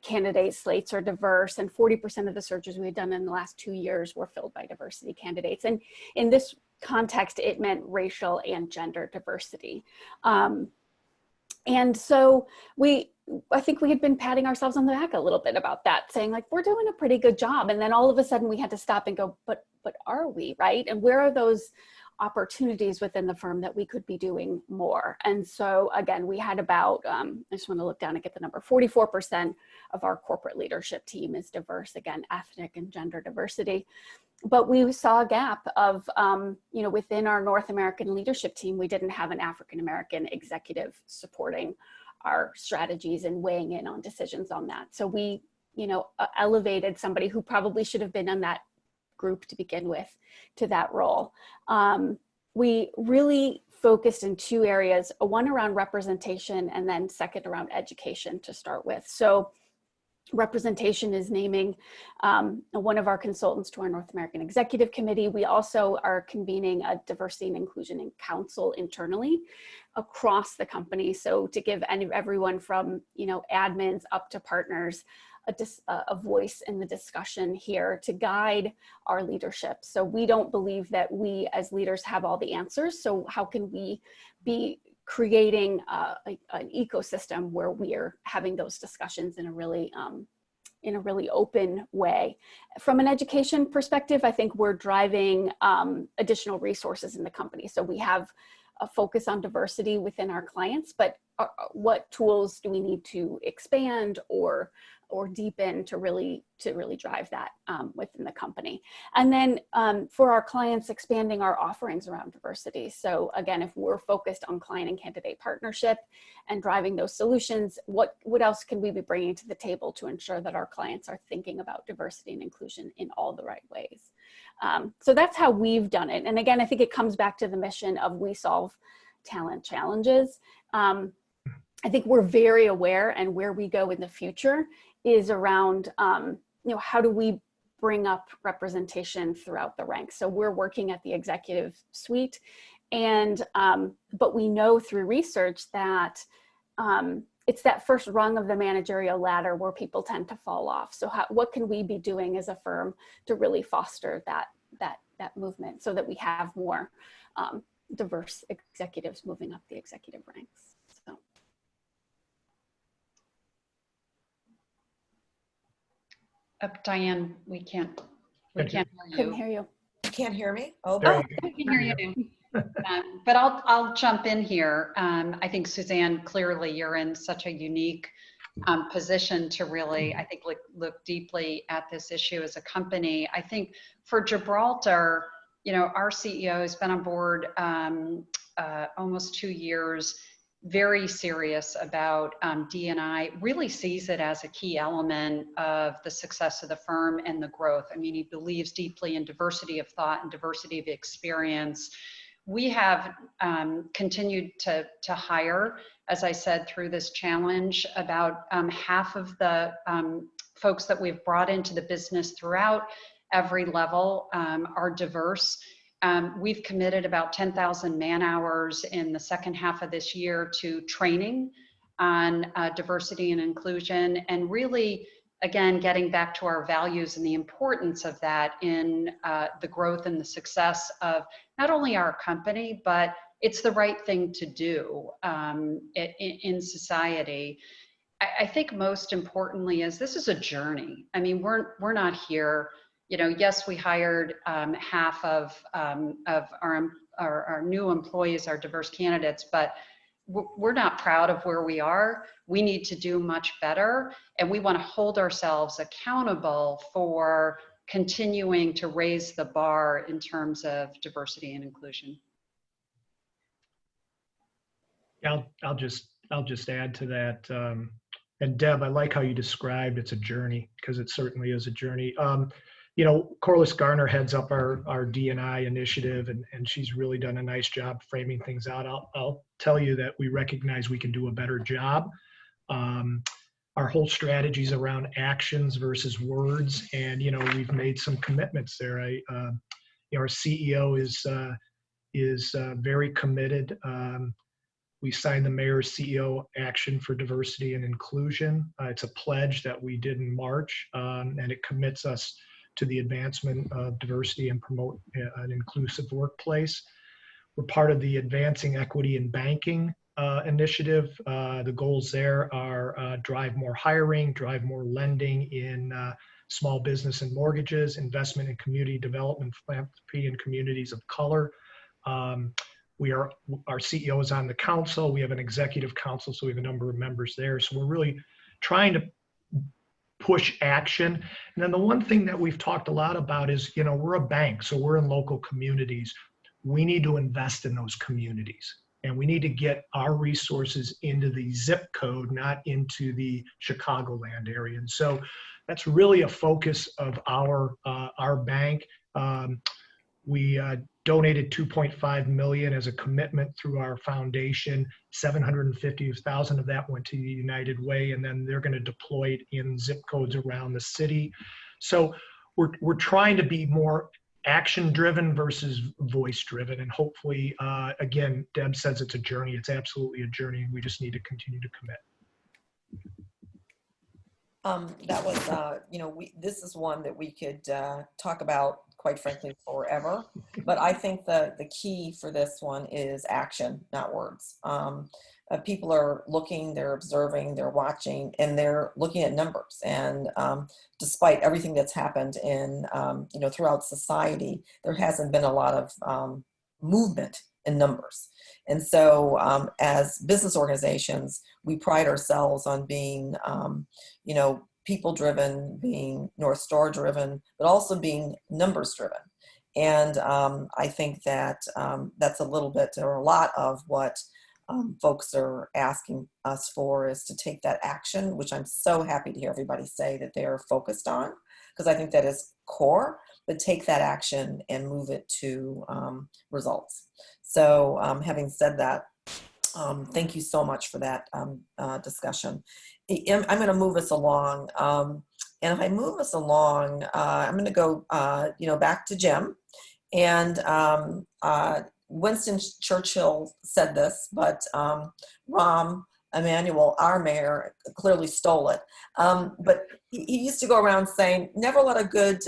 candidate slates are diverse, and 40% of the searches we had done in the last 2 years were filled by diversity candidates. And in this context, it meant racial and gender diversity. And so I think we had been patting ourselves on the back a little bit about that, saying like, we're doing a pretty good job. And then all of a sudden we had to stop and go, but are we, right? And where are those opportunities within the firm that we could be doing more? And so again, we had about, I just want to look down and get the number, 44% of our corporate leadership team is diverse, again, ethnic and gender diversity. But we saw a gap of, within our North American leadership team, we didn't have an African-American executive supporting our strategies and weighing in on decisions on that. So we, elevated somebody who probably should have been in that group to begin with to that role. We really focused in two areas, one around representation and then second around education to start with. So representation is naming one of our consultants to our North American Executive Committee. We also are convening a diversity and inclusion in council internally, across the company. So to give everyone from, admins up to partners a voice in the discussion here to guide our leadership. So we don't believe that we as leaders have all the answers. So how can we be creating an ecosystem where we are having those discussions in a really open way? From an education perspective, I think we're driving additional resources in the company. So we have a focus on diversity within our clients, but what tools do we need to expand or deepen to really drive that within the company? And then for our clients, expanding our offerings around diversity. So again, if we're focused on client and candidate partnership and driving those solutions, what else can we be bringing to the table to ensure that our clients are thinking about diversity and inclusion in all the right ways? So that's how we've done it. And again, I think it comes back to the mission of we solve talent challenges. I think we're very aware, and where we go in the future is around, how do we bring up representation throughout the ranks? So we're working at the executive suite, and but we know through research that it's that first rung of the managerial ladder where people tend to fall off. So what can we be doing as a firm to really foster that movement so that we have more diverse executives moving up the executive ranks? So.
Diane, we can't hear you.
Couldn't hear you.
You can't hear me? Oh,
There
boy.
I can hear you. But I'll jump in here. I think Suzanne, clearly you're in such a unique position to really, I think, look deeply at this issue as a company. I think for Gibraltar, our CEO has been on board almost 2 years, very serious about D&I, really sees it as a key element of the success of the firm and the growth. I mean, he believes deeply in diversity of thought and diversity of experience. We have continued to hire, as I said, through this challenge. About half of the folks that we've brought into the business throughout every level are diverse. We've committed about 10,000 man hours in the second half of this year to training on diversity and inclusion, and really, again, getting back to our values and the importance of that in the growth and the success of not only our company, but it's the right thing to do in society. I think most importantly is this is a journey. I mean, we're not here. Yes, we hired half of our new employees, our diverse candidates, but we're not proud of where we are. We need to do much better, and we want to hold ourselves accountable for continuing to raise the bar in terms of diversity and inclusion.
I'll just add to that. And Deb, I like how you described it's a journey, because it certainly is a journey. Corliss Garner heads up our D&I initiative, and she's really done a nice job framing things out. I'll tell you that we recognize we can do a better job. Our whole strategy is around actions versus words, and we've made some commitments there. Our CEO is very committed. We signed the Mayor's CEO Action for Diversity and Inclusion. It's a pledge that we did in March, and it commits us to the advancement of diversity and promote an inclusive workplace. We're part of the Advancing Equity in Banking initiative. The goals there are drive more hiring, drive more lending in small business and mortgages, investment in community development, philanthropy, and communities of color. Our CEO is on the council. We have an executive council, so we have a number of members there. So we're really trying to push action. And then the one thing that we've talked a lot about is, we're a bank, so we're in local communities. We need to invest in those communities, and we need to get our resources into the zip code, not into the Chicagoland area. And so that's really a focus of our bank. We donated $2.5 million as a commitment through our foundation. $750,000 of that went to the United Way, and then they're going to deploy it in zip codes around the city. So we're trying to be more action driven versus voice driven. And hopefully, again, Deb says it's a journey. It's absolutely a journey. And we just need to continue to commit.
That was, this is one that we could talk about, quite frankly, forever. But I think the key for this one is action, not words. People are looking, they're observing, they're watching, and they're looking at numbers. And despite everything that's happened in, throughout society, there hasn't been a lot of movement in numbers. And so as business organizations, we pride ourselves on being, people driven, being North Star driven, but also being numbers driven. And I think that that's a little bit or a lot of what folks are asking us for, is to take that action, which I'm so happy to hear everybody say that they are focused on, because I think that is core, but take that action and move it to results. So having said that, thank you so much for that discussion. I'm going to move us along. And if I move us along, I'm going to go, back to Jim. And Winston Churchill said this, but Rahm Emanuel, our mayor, clearly stole it. But he used to go around saying, never let a good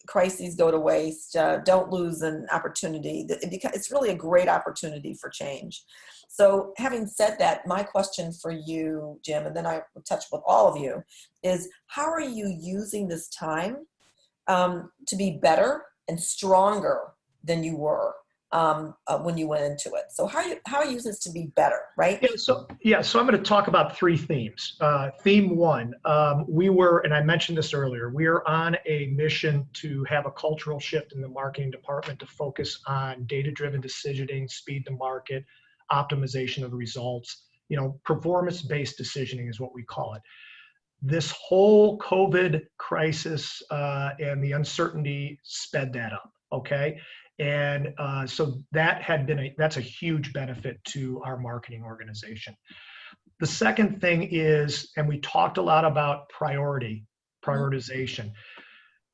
crises go to waste. Don't lose an opportunity. It's really a great opportunity for change. So having said that, my question for you, Jim, and then I will touch with all of you, is how are you using this time to be better and stronger than you were when you went into it? So how are you using this to be better, right?
So I'm going to talk about three themes. Theme one, we were, and I mentioned this earlier, we are on a mission to have a cultural shift in the marketing department to focus on data-driven decisioning, speed to market, optimization of the results. Performance-based decisioning is what we call it. This whole COVID crisis and the uncertainty sped that up, okay? And so that's a huge benefit to our marketing organization. The second thing is, and we talked a lot about prioritization.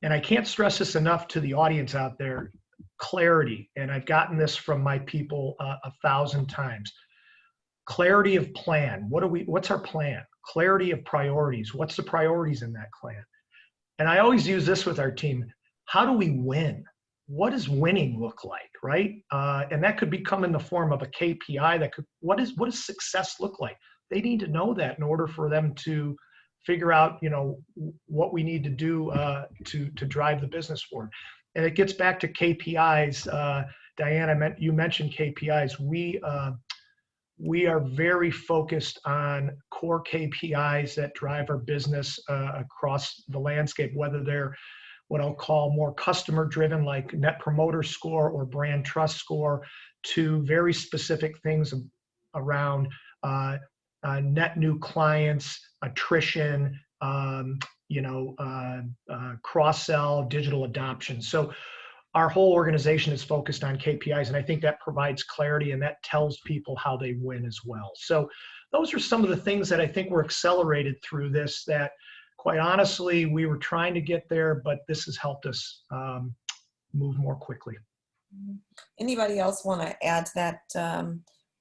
And I can't stress this enough to the audience out there, clarity. And I've gotten this from my people 1,000 times. Clarity of plan. What's our plan? Clarity of priorities. What's the priorities in that plan? And I always use this with our team. How do we win? What does winning look like, right? And that could become in the form of a KPI. What does success look like? They need to know that in order for them to figure out, what we need to do to drive the business forward. And it gets back to KPIs. Diane, you mentioned KPIs. We are very focused on core KPIs that drive our business across the landscape, whether they're what I'll call more customer driven, like net promoter score or brand trust score, to very specific things around net new clients, attrition, cross-sell, digital adoption. So our whole organization is focused on KPIs, and I think that provides clarity and that tells people how they win as well. So those are some of the things that I think were accelerated through this, that quite honestly, we were trying to get there, but this has helped us move more quickly.
Anybody else want to add to that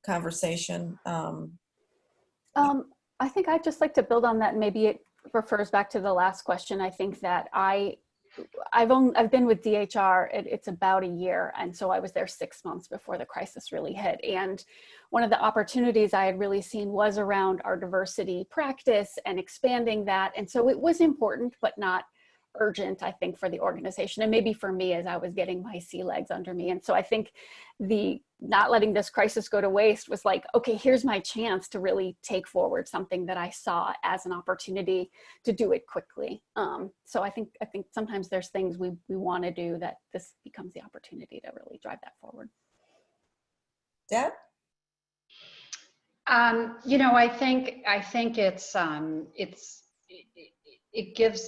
conversation?
I think I'd just like to build on that. And maybe it refers back to the last question. I think that I've been with DHR, it's about a year. And so I was there 6 months before the crisis really hit. And one of the opportunities I had really seen was around our diversity practice and expanding that. And so it was important, but not urgent, I think, for the organization. And maybe for me as I was getting my sea legs under me. And so I think the not letting this crisis go to waste was like, okay, here's my chance to really take forward something that I saw as an opportunity to do it quickly. So I think sometimes there's things we want to do that this becomes the opportunity to really drive that forward.
Deb?
I think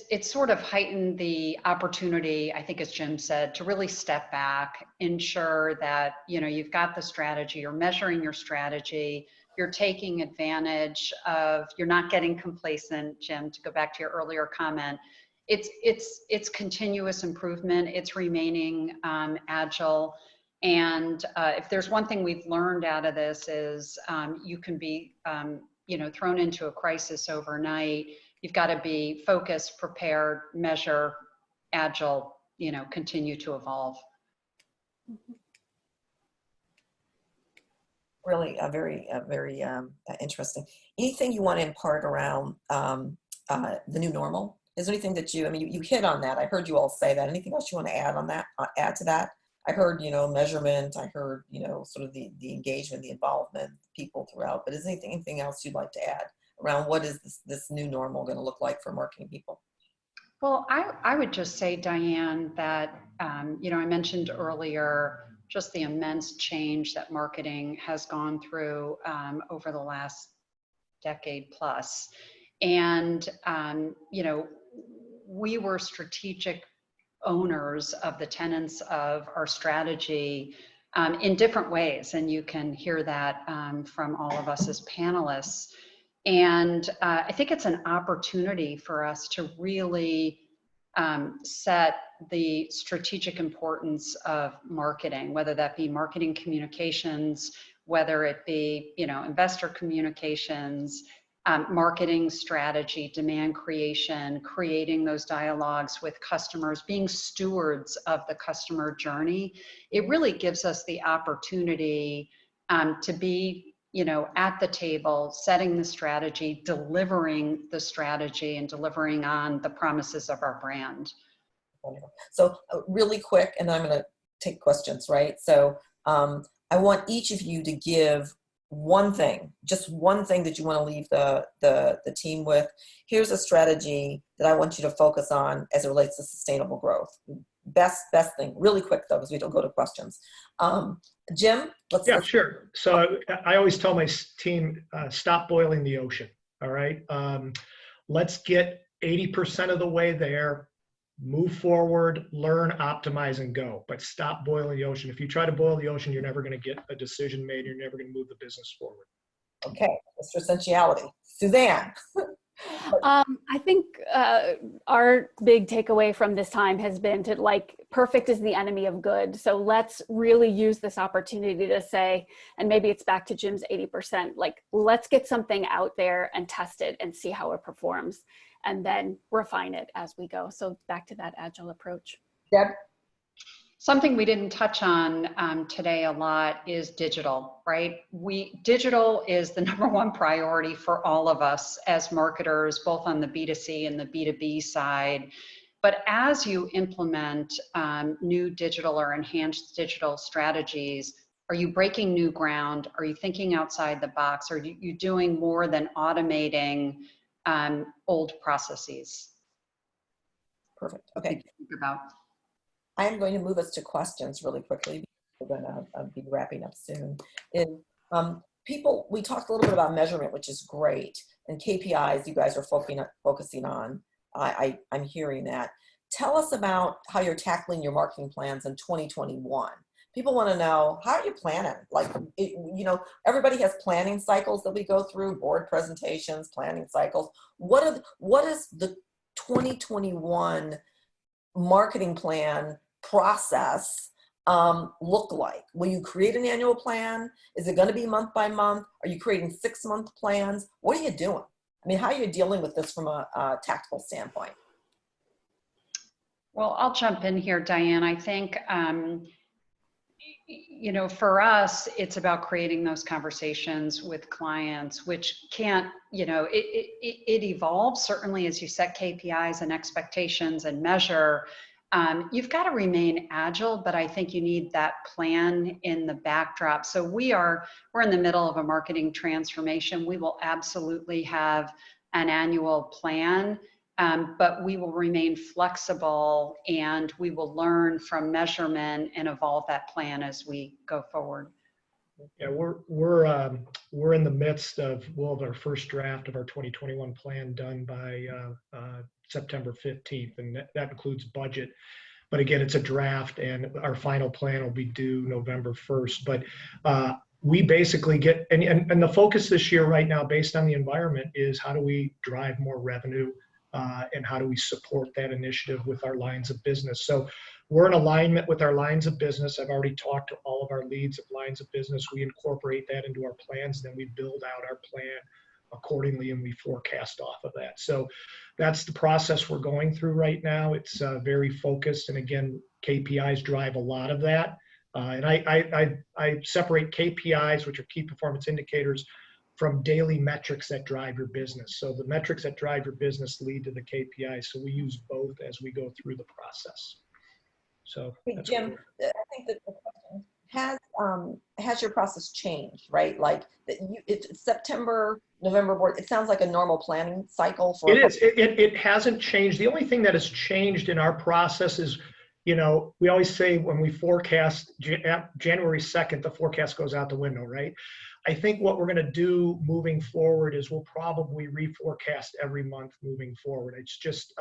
it's sort of heightened the opportunity, I think, as Jim said, to really step back, ensure that, you've got the strategy, you're measuring your strategy, you're taking advantage of, you're not getting complacent, Jim, to go back to your earlier comment, it's continuous improvement. It's remaining agile. And if there's one thing we've learned out of this is you can be, thrown into a crisis overnight. You've got to be focused, prepared, measure, agile, continue to evolve.
Really, very interesting. Anything you want to impart around the new normal? Is there anything that you hit on that? I heard you all say that. Anything else you want to add on that? Add to that? I heard, measurement. I heard, sort of the engagement, the involvement, people throughout. But is there anything else you'd like to add around what is this new normal going to look like for marketing people?
Well, I would just say, Diane, that, I mentioned earlier just the immense change that marketing has gone through over the last decade plus. And, we were strategic owners of the tenets of our strategy in different ways. And you can hear that from all of us as panelists. And I think it's an opportunity for us to really set the strategic importance of marketing, whether that be marketing communications, whether it be, investor communications, marketing strategy, demand creation, creating those dialogues with customers, being stewards of the customer journey. It really gives us the opportunity to be, at the table, setting the strategy, delivering the strategy, and delivering on the promises of our brand.
So really quick, and then I'm going to take questions, right? So I want each of you to give one thing, just one thing that you want to leave the team with. Here's a strategy that I want you to focus on as it relates to sustainable growth. Best thing, really quick though, because we don't go to questions. Jim, let's.
Sure. So I always tell my team, stop boiling the ocean. All right. Let's get 80% of the way there. Move forward, learn, optimize, and go. But stop boiling the ocean. If you try to boil the ocean, you're never going to get a decision made. You're never going to move the business forward.
Okay, Mr. Essentiality. Suzanne.
I think our big takeaway from this time has been to perfect is the enemy of good. So let's really use this opportunity to say, and maybe it's back to Jim's 80%, let's get something out there and test it and see how it performs, and then refine it as we go. So back to that agile approach.
Deb?
Something we didn't touch on today a lot is digital, right? Digital is the #1 priority for all of us as marketers, both on the B2C and the B2B side. But as you implement new digital or enhanced digital strategies, are you breaking new ground? Are you thinking outside the box? Are you doing more than automating old processes?
Perfect. Okay.
Think about.
I am going to move us to questions really quickly. We're going to be wrapping up soon. We talked a little bit about measurement, which is great, and KPIs you guys are focusing on. I'm hearing that. Tell us about how you're tackling your marketing plans in 2021. People want to know, how are you planning? Everybody has planning cycles that we go through, board presentations, planning cycles. What is the 2021 marketing plan process look like? Will you create an annual plan? Is it going to be month by month? Are you creating 6-month plans? What are you doing? How are you dealing with this from a tactical standpoint?
Well, I'll jump in here, Diane. I think, for us, it's about creating those conversations with clients, which can't, it evolves certainly as you set KPIs and expectations and measure. You've got to remain agile, but I think you need that plan in the backdrop. So we're in the middle of a marketing transformation. We will absolutely have an annual plan, but we will remain flexible, and we will learn from measurement and evolve that plan as we go forward.
Yeah, we're in the midst of, we'll have our first draft of our 2021 plan done by September 15th, and that includes budget. But again, it's a draft, and our final plan will be due November 1st. But we basically get, and the focus this year right now, based on the environment, is how do we drive more revenue and how do we support that initiative with our lines of business. So we're in alignment with our lines of business. I've already talked to all of our leads of lines of business. We incorporate that into our plans, then we build out our plan accordingly, and we forecast off of that. So that's the process we're going through right now. It's very focused, and again, KPIs drive a lot of that. And I separate KPIs, which are key performance indicators, from daily metrics that drive your business. So the metrics that drive your business lead to the KPIs. So we use both as we go through the process. So
hey, Jim, I think that the question has your process changed, right? Like it's September, November board. It sounds like a normal planning cycle for.
It is. It hasn't changed. The only thing that has changed in our process is, you know, we always say when we forecast January 2nd, the forecast goes out the window, right? I think what we're going to do moving forward is we'll probably reforecast every month moving forward. It's just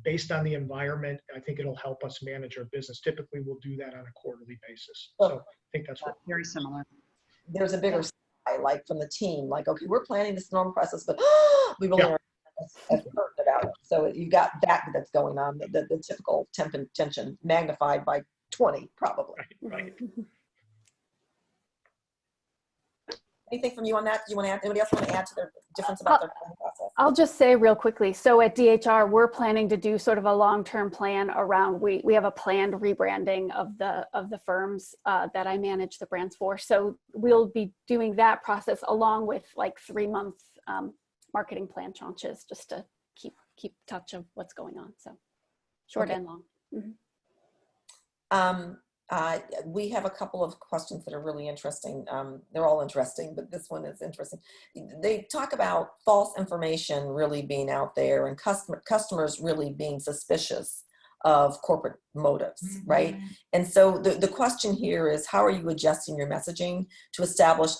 based on the environment. I think it'll help us manage our business. Typically, we'll do that on a quarterly basis. So I think that's what.
Very similar.
There's a bigger sigh, like from the team, like, okay, we're planning this normal process, but we really are heard about it. So you got that's going on, the typical temp and tension magnified by 20 probably.
Right.
Anything from you on that? Do you want to add? Anybody else want to add to the difference about their planning process?
I'll just say real quickly. So at DHR, we're planning to do sort of a long-term plan around, we have a planned rebranding of the firms that I manage the brands for. So we'll be doing that process along with like 3-month marketing plan tranches, just to keep touch of what's going on. So short and long. Mm-hmm.
We have a couple of questions that are really interesting. They're all interesting, but this one is interesting. They talk about false information really being out there and customers really being suspicious of corporate motives, right? And so the question here is, how are you adjusting your messaging to establish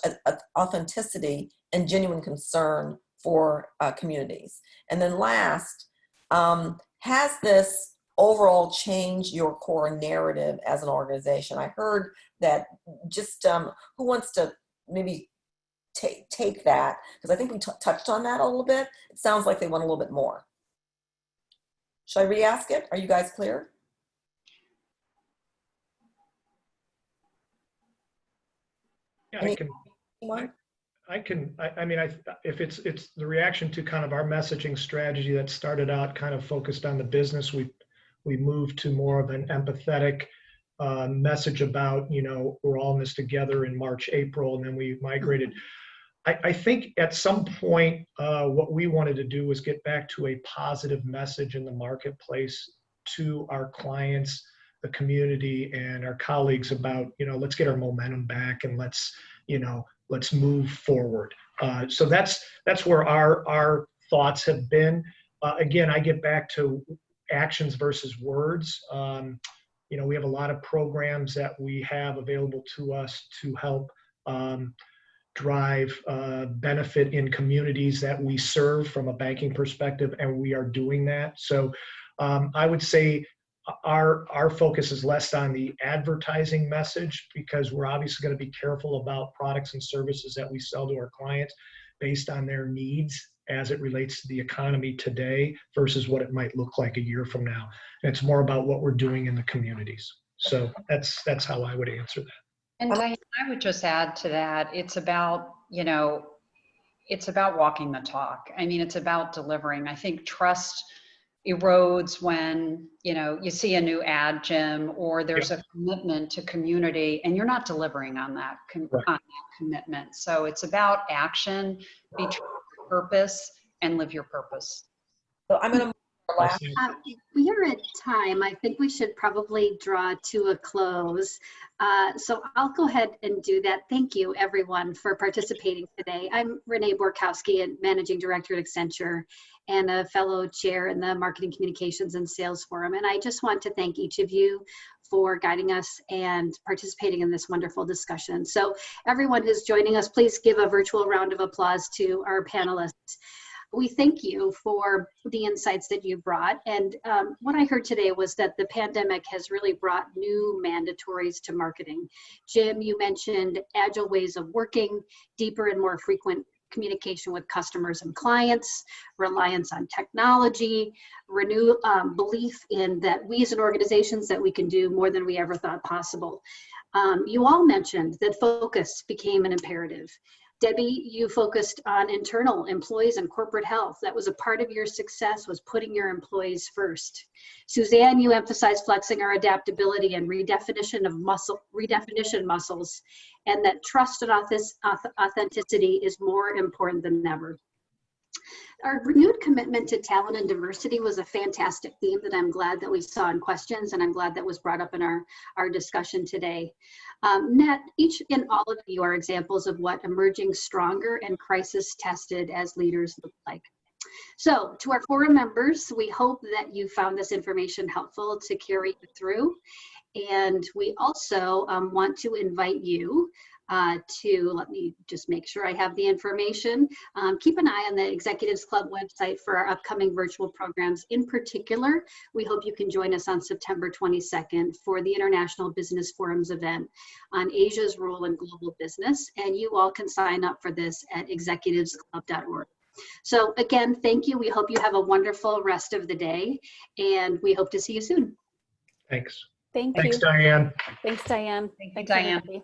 authenticity and genuine concern for communities? And then last, has this overall change your core narrative as an organization? I heard that. Just who wants to maybe take that? Because I think we touched on that a little bit. It sounds like they want a little bit more. Should I re-ask it? Are you guys clear?
Yeah, I mean, if it's the reaction to kind of our messaging strategy that started out kind of focused on the business, we moved to more of an empathetic message about, you know, we're all in this together in March, April, and then we migrated. I think at some point, what we wanted to do was get back to a positive message in the marketplace to our clients, the community, and our colleagues about, you know, let's get our momentum back and let's move forward. So that's where our thoughts have been. Again, I get back to actions versus words. You know, we have a lot of programs that we have available to us to help drive benefit in communities that we serve from a banking perspective, and we are doing that. So I would say our focus is less on the advertising message, because we're obviously going to be careful about products and services that we sell to our clients based on their needs as it relates to the economy today versus what it might look like a year from now. And it's more about what we're doing in the communities. So that's how I would answer that.
And Diane, I would just add to that, it's about, you know, it's about walking the talk. I mean, it's about delivering. I think trust erodes when, you know, you see a new ad, Jim, or there's a commitment to community and you're not delivering on that, on that commitment. So it's about action, be true to your purpose, and live your purpose.
So I'm going to
we are at time. I think we should probably draw to a close. So I'll go ahead and do that. Thank you, everyone, for participating today. I'm Renee Borkowski, Managing Director at Accenture and a fellow chair in the Marketing Communications and Sales Forum. And I just want to thank each of you for guiding us and participating in this wonderful discussion. So everyone who's joining us, please give a virtual round of applause to our panelists. We thank you for the insights that you brought. And what I heard today was that the pandemic has really brought new mandatories to marketing. Jim, you mentioned agile ways of working, deeper and more frequent communication with customers and clients, reliance on technology, renewed belief in that we as an organizations that we can do more than we ever thought possible. You all mentioned that focus became an imperative. Debbie, you focused on internal employees and corporate health. That was a part of your success, was putting your employees first. Suzanne, you emphasized flexing our adaptability and redefinition muscles, and that trust and authenticity is more important than ever. Our renewed commitment to talent and diversity was a fantastic theme that I'm glad that we saw in questions, and I'm glad that was brought up in our discussion today. Each and all of you are examples of what emerging stronger and crisis tested as leaders look like. So to our forum members, we hope that you found this information helpful to carry you through. And we also want to invite you let me just make sure I have the information. Keep an eye on the Executives Club website for our upcoming virtual programs. In particular, we hope you can join us on September 22nd for the International Business Forums event on Asia's role in global business. And you all can sign up for this at executivesclub.org. So again, thank you. We hope you have a wonderful rest of the day, and we hope to see you soon.
Thanks.
Thank you.
Thanks, Diane.
Thanks, Diane.
Thank you,
Thanks,
Diane.
everybody.